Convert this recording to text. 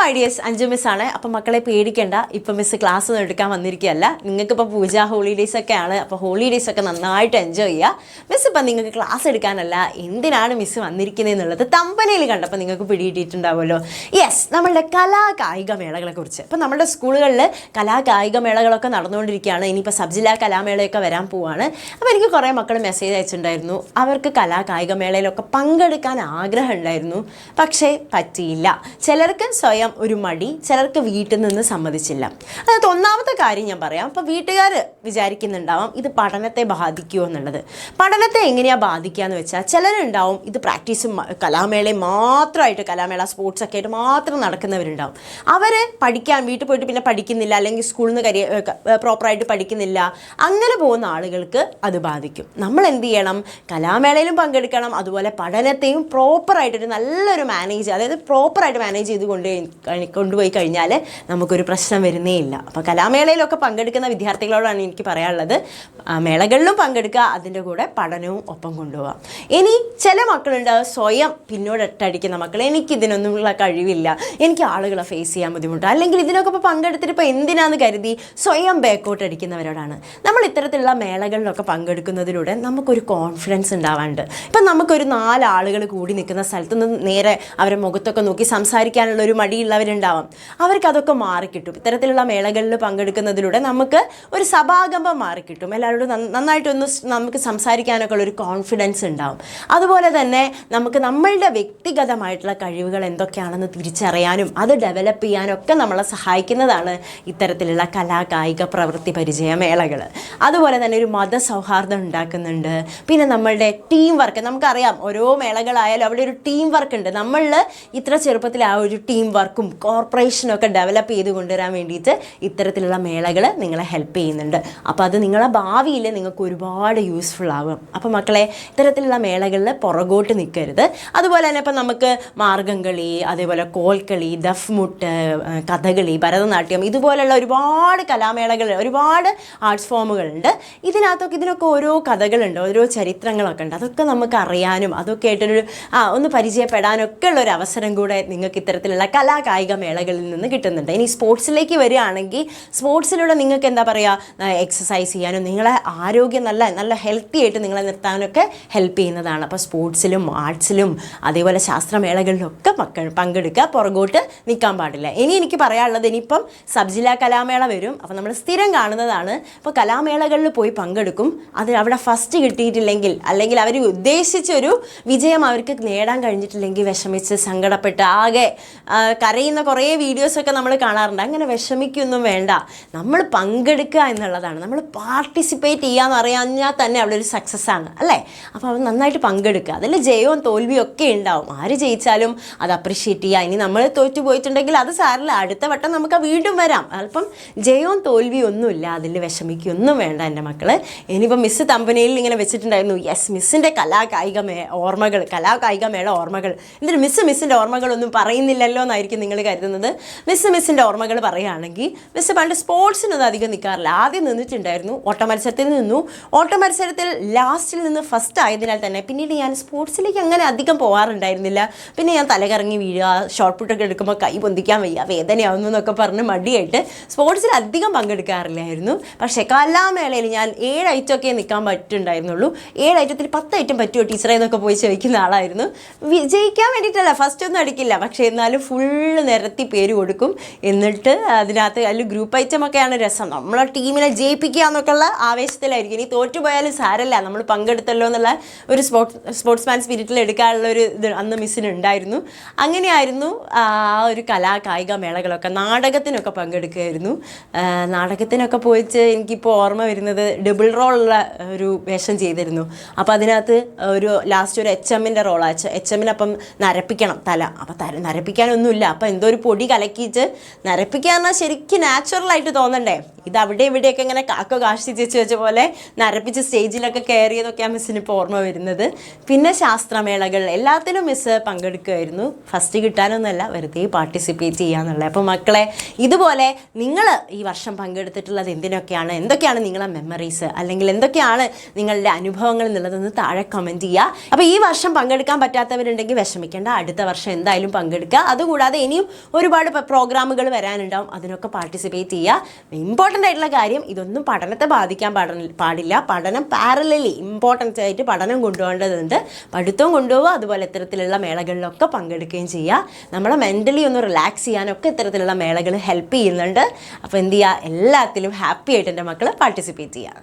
My dears, അഞ്ചു മിസ്സാണ്. അപ്പം മക്കളെ പേടിക്കേണ്ട, ഇപ്പം മിസ് ക്ലാസ് ഒന്നും എടുക്കാൻ വന്നിരിക്കുകയല്ല. നിങ്ങൾക്കിപ്പോൾ പൂജ ഹോളിഡേയ്സ് ഒക്കെ ആണ്. അപ്പോൾ ഹോളിഡേയ്സ് ഒക്കെ നന്നായിട്ട് എൻജോയ് ചെയ്യുക. മിസ് ഇപ്പം നിങ്ങൾക്ക് ക്ലാസ് എടുക്കാനല്ല, എന്തിനാണ് മിസ് വന്നിരിക്കുന്നത് എന്നുള്ളത് തമ്പനയിൽ കണ്ടപ്പോൾ നിങ്ങൾക്ക് പിടിയിട്ടിട്ടുണ്ടാവുമല്ലോ. യെസ്, നമ്മളുടെ കലാകായിക മേളകളെക്കുറിച്ച്. ഇപ്പം നമ്മുടെ സ്കൂളുകളിൽ കലാകായിക മേളകളൊക്കെ നടന്നുകൊണ്ടിരിക്കുകയാണ്. ഇനിയിപ്പോൾ സബ് ജില്ലാ കലാമേളയൊക്കെ വരാൻ പോവുകയാണ്. അപ്പോൾ എനിക്ക് കുറേ മക്കൾ മെസ്സേജ് അയച്ചിട്ടുണ്ടായിരുന്നു, അവർക്ക് കലാകായിക മേളയിലൊക്കെ പങ്കെടുക്കാൻ ആഗ്രഹം ഉണ്ടായിരുന്നു, പക്ഷേ പറ്റിയില്ല. ചിലർക്ക് സ്വയം ഒരു മടി, ചിലർക്ക് വീട്ടിൽ നിന്ന് സമ്മതിച്ചില്ല. അതായത് ഒന്നാമത്തെ കാര്യം ഞാൻ പറയാം. അപ്പോൾ വീട്ടുകാർ വിചാരിക്കുന്നുണ്ടാവാം ഇത് പഠനത്തെ ബാധിക്കുമോ എന്നുള്ളത്. പഠനത്തെ എങ്ങനെയാണ് ബാധിക്കുക എന്ന് വെച്ചാൽ, ചിലരുണ്ടാവും ഇത് പ്രാക്ടീസും കലാമേളയും മാത്രമായിട്ട്, കലാമേള സ്പോർട്സൊക്കെ ആയിട്ട് മാത്രം നടക്കുന്നവരുണ്ടാവും. അവർ പഠിക്കാൻ വീട്ടിൽ പോയിട്ട് പിന്നെ പഠിക്കുന്നില്ല, അല്ലെങ്കിൽ സ്കൂളിൽ നിന്ന് പ്രോപ്പറായിട്ട് പഠിക്കുന്നില്ല. അങ്ങനെ പോകുന്ന ആളുകൾക്ക് അത് ബാധിക്കും. നമ്മൾ എന്ത് ചെയ്യണം? കലാമേളയിലും പങ്കെടുക്കണം, അതുപോലെ പഠനത്തെയും പ്രോപ്പറായിട്ടൊരു നല്ലൊരു അതായത് പ്രോപ്പറായിട്ട് മാനേജ് ചെയ്ത് കൊണ്ടുപോയി കഴിഞ്ഞാൽ നമുക്കൊരു പ്രശ്നം വരുന്നേ ഇല്ല. അപ്പോൾ കലാമേളയിലൊക്കെ പങ്കെടുക്കുന്ന വിദ്യാർത്ഥികളോടാണ് എനിക്ക് പറയാനുള്ളത്, മേളകളിലും പങ്കെടുക്കുക, അതിൻ്റെ കൂടെ പഠനവും ഒപ്പം കൊണ്ടുപോകാം. ഇനി ചില മക്കളുണ്ട് സ്വയം പിന്നോട്ടടിക്കുന്ന മക്കൾ, എനിക്കിതിനൊന്നുമുള്ള കഴിവില്ല, എനിക്ക് ആളുകളെ ഫേസ് ചെയ്യാൻ ബുദ്ധിമുട്ട്, അല്ലെങ്കിൽ ഇതിനൊക്കെ ഇപ്പോൾ പങ്കെടുത്തിട്ട് ഇപ്പോൾ എന്തിനാന്ന് കരുതി സ്വയം ബാക്കോട്ട് അടിക്കുന്നവരോടാണ്. നമ്മൾ ഇത്തരത്തിലുള്ള മേളകളിലൊക്കെ പങ്കെടുക്കുന്നതിലൂടെ നമുക്കൊരു കോൺഫിഡൻസ് ഉണ്ടാവാറുണ്ട്. ഇപ്പം നമുക്കൊരു 4 ആളുകൾ കൂടി നിൽക്കുന്ന സ്ഥലത്ത് നിന്ന് നേരെ അവരെ മുഖത്തൊക്കെ നോക്കി സംസാരിക്കാനുള്ള ഒരു മടിയുള്ളവരുണ്ടാവാം. അവർക്കതൊക്കെ മാറിക്കിട്ടും. ഇത്തരത്തിലുള്ള മേളകളിൽ പങ്കെടുക്കുന്നതിലൂടെ നമുക്ക് ഒരു സഭാകമ്പം മാറിക്കിട്ടും. എല്ലാവരോടും നന്നായിട്ടൊന്ന് നമുക്ക് സംസാരിക്കാനൊക്കെ ഉള്ളൊരു കോൺഫിഡൻസ് ഉണ്ടാവും. അതുപോലെ തന്നെ നമുക്ക് നമ്മളുടെ വ്യക്തിഗതമായിട്ടുള്ള കഴിവുകൾ എന്തൊക്കെയാണെന്ന് തിരിച്ചറിയാനും അത് ഡെവലപ്പ് ചെയ്യാനും ഒക്കെ നമ്മളെ സഹായിക്കുന്നതാണ് ഇത്തരത്തിലുള്ള കലാകായിക പ്രവൃത്തി പരിചയ മേളകൾ. അതുപോലെ തന്നെ ഒരു മതസൗഹാർദ്ദം ഉണ്ടാക്കുന്നുണ്ട്. പിന്നെ നമ്മളുടെ ടീം വർക്ക്, നമുക്കറിയാം ഓരോ മേളകളായാലും അവിടെ ഒരു ടീം വർക്ക് ഉണ്ട്. നമ്മളിൽ ഇത്ര ചെറുപ്പത്തിൽ ആ ഒരു ടീം വർക്കും കോർപ്പറേഷനും ഒക്കെ ഡെവലപ്പ് ചെയ്ത് കൊണ്ടുവരാൻ വേണ്ടിയിട്ട് ഇത്തരത്തിലുള്ള മേളകൾ നിങ്ങളെ ഹെൽപ്പ് ചെയ്യുന്നുണ്ട്. അപ്പോൾ അത് നിങ്ങളെ ഭാവിയിൽ നിങ്ങൾക്ക് ഒരുപാട് യൂസ്ഫുൾ ആകും. അപ്പോൾ മക്കളെ, ഇത്തരത്തിലുള്ള മേളകളിൽ പുറകോട്ട് നിൽക്കരുത്. അതുപോലെ തന്നെ ഇപ്പം നമുക്ക് മാർഗം കളി, അതേപോലെ കോൽക്കളി, ദഫ്മുട്ട്, കഥകളി, ഭരതനാട്യം, ഇതുപോലുള്ള ഒരുപാട് കലാമേളകൾ, ഒരുപാട് ആർട്സ് ഫോമുകളുണ്ട്. ഇതിനൊക്കെ ഓരോ കഥകളുണ്ട്, ഓരോ ചരിത്രങ്ങളൊക്കെ ഉണ്ട്. അതൊക്കെ നമുക്ക് അറിയാനും അതൊക്കെ ആയിട്ടൊരു ഒന്ന് പരിചയപ്പെടാനൊക്കെ ഉള്ളൊരു അവസരം കൂടെ നിങ്ങൾക്ക് ഇത്തരത്തിലുള്ള കലാകായിക മേളകളിൽ നിന്ന് കിട്ടുന്നുണ്ട്. ഇനി സ്പോർട്സിലേക്ക് വരികയാണെങ്കിൽ, സ്പോർട്സിലൂടെ നിങ്ങൾക്ക് എന്താ പറയുക, എക്സസൈസ് ചെയ്യാനും നിങ്ങളെ ആരോഗ്യം നല്ല ഹെൽത്തി ആയിട്ട് നിങ്ങളെ നിർത്താനൊക്കെ ഹെൽപ്പ് ചെയ്യുന്നതാണ്. അപ്പോൾ സ്പോർട്സിലും ആർട്സിലും അതേപോലെ ശാസ്ത്രമേളകളിലൊക്കെ പങ്കെടുക്കുക, പുറകോട്ട് നിൽക്കാൻ പാടില്ല. ഇനി എനിക്ക് പറയാനുള്ളത്, ഇനിയിപ്പം സബ് ജില്ലാ കലാമേള വരും. അപ്പോൾ നമ്മൾ സ്ഥിരം കാണുന്നതാണ്, ഇപ്പോൾ കലാമേളകളിൽ പോയി പങ്കെടുക്കും, അത് അവിടെ ഫസ്റ്റ് കിട്ടിയിട്ടില്ലെങ്കിൽ, അല്ലെങ്കിൽ അവർ ഉദ്ദേശിച്ചൊരു വിജയം അവർക്ക് നേടാൻ കഴിഞ്ഞിട്ടില്ലെങ്കിൽ വിഷമിച്ച് സങ്കടപ്പെട്ട് ആകെ കരയുന്ന കുറേ വീഡിയോസൊക്കെ നമ്മൾ കാണാറുണ്ട്. അങ്ങനെ വിഷമിക്കൊന്നും വേണ്ട. നമ്മൾ പങ്കെടുക്കുക എന്നുള്ളതാണ്, നമ്മൾ പാർട്ടിസിപ്പേറ്റ് ചെയ്യാന്ന് അറിയാഞ്ഞാൽ തന്നെ അവിടെ ഒരു സക്സസ് ആണ്, അല്ലേ? അപ്പോൾ അവർ നന്നായിട്ട് പങ്കെടുക്കുക. അതിൽ ജയവും തോൽവിയും ഒക്കെ ഉണ്ടാവും. ആര് ജയിച്ചാലും അത് അപ്രിഷ്യേറ്റ് ചെയ്യുക. ഇനി നമ്മൾ തോറ്റു പോയിട്ടുണ്ടെങ്കിൽ അത് സാരില്ല, അടുത്ത വട്ടം നമുക്ക് വീണ്ടും വരാം. അപ്പം ജയവും തോൽവിയും ഒന്നുമില്ല, അതിൽ വിഷമിക്കൊന്നും വേണ്ട എൻ്റെ മക്കൾ. ഇനിയിപ്പോൾ മിസ്സ് തമ്പനയിൽ ഇങ്ങനെ വെച്ചിട്ടുണ്ടായിരുന്നു, യെസ് മിസ്സിൻ്റെ കലാകായിക മേള ഓർമ്മകൾ. എന്നിട്ട് മിസ്സിൻ്റെ ഓർമ്മകളൊന്നും പറയുന്നില്ലല്ലോ എന്നായിരിക്കും നിങ്ങൾ കരുതുന്നത്. മിസ്സിൻ്റെ ഓർമ്മകൾ പറയുകയാണെങ്കിൽ, മിസ്സ് പണ്ട് സ്പോർട്സിനൊന്നും അധികം നിൽക്കാറില്ല. ആദ്യം നിന്നിട്ടുണ്ടായിരുന്നു, ഓട്ടമത്സരത്തിൽ നിന്നു. ഓട്ടമത്സരത്തിൽ ലാസ്റ്റിൽ നിന്ന് ഫസ്റ്റ് ആയതിനാൽ തന്നെ പിന്നീട് ഞാൻ സ്പോർട്സിലേക്ക് അങ്ങനെ അധികം പോകാറുണ്ടായിരുന്നില്ല. പിന്നെ ഞാൻ തലകറങ്ങി വീഴുക, ഷോർട്ട് പുട്ടൊക്കെ എടുക്കുമ്പോൾ കൈ പൊന്തിക്കാൻ വയ്യ, വേദനയാവുന്നു എന്നൊക്കെ പറഞ്ഞ് മടിയായിട്ട് സ്പോർട്സിൽ അധികം പങ്കെടുക്കാറില്ലായിരുന്നു. പക്ഷേ കലാമേളയിൽ ഞാൻ 7 ഐറ്റമൊക്കെ നിൽക്കാൻ പറ്റുന്നുണ്ടായിരുന്നുള്ളൂ. 7 ഐറ്റത്തിൽ 10 ഐറ്റം പറ്റുമോ ടീച്ചറെ എന്നൊക്കെ പോയി ചോദിക്കുന്ന ആളായിരുന്നു. വിജയിക്കാൻ വേണ്ടിയിട്ടല്ല, ഫസ്റ്റ് ഒന്നും അടിക്കില്ല, പക്ഷേ എന്നാലും ഫുള്ള് നിരത്തി പേര് കൊടുക്കും. എന്നിട്ട് അതിൽ ഗ്രൂപ്പ് ഐറ്റമൊക്കെയാണ് രസം. നമ്മളെ ടീമിനെ ജയിപ്പിക്കുക എന്നൊക്കെയുള്ള ആവേശത്തിലായിരിക്കും. ഇനി തോറ്റുപോയാലും സാരല്ല, നമ്മൾ പങ്കെടുത്തല്ലോ എന്നുള്ള ഒരു സ്പോർട്സ്മാൻ സ്പിരിറ്റിൽ എടുക്കാനുള്ള ഒരു ഇത് അന്ന് മിസ്സിന് ഉണ്ടായിരുന്നു. അങ്ങനെയായിരുന്നു ആ ഒരു കലാകായിക മേളകളൊക്കെ. നാടകത്തിനൊക്കെ പങ്കെടുക്കുമായിരുന്നു. നാടകത്തിനൊക്കെ പോയിട്ട് എനിക്കിപ്പോൾ ഓർമ്മ വരുന്നത് ഡബിൾ റോളുള്ള ഒരു വേഷം ചെയ്തിരുന്നു. അപ്പോൾ അതിനകത്ത് ഒരു ലാസ്റ്റ് ഒരു HMൻ്റെ റോളാണ്. HMനപ്പം നരപ്പിക്കണം തല. അപ്പോൾ നരപ്പിക്കാനൊന്നുമില്ല, അപ്പോൾ എന്തോ ഒരു പൊടി കലക്കിയിട്ട് നരപ്പിക്കാന്നാൽ ശരിക്കും നാച്ചുറലായിട്ട് തോന്നണ്ടേ. ഇത് അവിടെ ഇവിടെയൊക്കെ ഇങ്ങനെ കാഷ്ടിച്ച് വെച്ച പോലെ നരപ്പിച്ച് സ്റ്റേജിലൊക്കെ കയറിയതൊക്കെയാണ് മിസ്സിന് ഇപ്പോൾ ഓർമ്മ വരുന്നത്. പിന്നെ ശാസ്ത്രമേളകൾ എല്ലാത്തിലും മിസ്സ് പങ്കെടുക്കുമായിരുന്നു. ഫസ്റ്റ് കിട്ടാനൊന്നുമല്ല, വെറുതെ പാർട്ടിസിപ്പേറ്റ് ചെയ്യാന്നുള്ളത്. അപ്പോൾ മക്കളെ, ഇതുപോലെ നിങ്ങൾ ഈ വർഷം പങ്കെടുത്തിട്ടുള്ളത് എന്തൊക്കെയാണ് നിങ്ങളെ മെമ്മറീസ്, അല്ലെങ്കിൽ എന്തൊക്കെയാണ് നിങ്ങളുടെ അനുഭവങ്ങൾ എന്നുള്ളതെന്ന് താഴെ കമൻറ്റ് ചെയ്യുക. അപ്പോൾ ഈ വർഷം പങ്കെടുക്കാൻ പറ്റാത്തവരുണ്ടെങ്കിൽ വിഷമിക്കേണ്ട, അടുത്ത വർഷം എന്തായാലും പങ്കെടുക്കുക. അതുകൂടാതെ ഇനി ഇനിയും ഒരുപാട് പ്രോഗ്രാമുകൾ വരാനുണ്ടാവും, അതിനൊക്കെ പാർട്ടിസിപ്പേറ്റ് ചെയ്യുക. ഇമ്പോർട്ടൻ്റ് ആയിട്ടുള്ള കാര്യം, ഇതൊന്നും പഠനത്തെ ബാധിക്കാൻ പാടില്ല. പഠനം പാരലലി ഇമ്പോർട്ടൻസ് ആയിട്ട് പഠനം കൊണ്ടുപോകേണ്ടതുണ്ട്. പഠിത്തവും കൊണ്ടുപോവുക, അതുപോലെ ഇത്തരത്തിലുള്ള മേളകളിലൊക്കെ പങ്കെടുക്കുകയും ചെയ്യുക. നമ്മളെ മെൻ്റലി ഒന്ന് റിലാക്സ് ചെയ്യാനൊക്കെ ഇത്തരത്തിലുള്ള മേളകൾ ഹെൽപ്പ് ചെയ്യുന്നുണ്ട്. അപ്പോൾ എന്ത് ചെയ്യുക, എല്ലാത്തിലും ഹാപ്പി ആയിട്ട് എൻ്റെ മക്കൾ പാർട്ടിസിപ്പേറ്റ് ചെയ്യുക.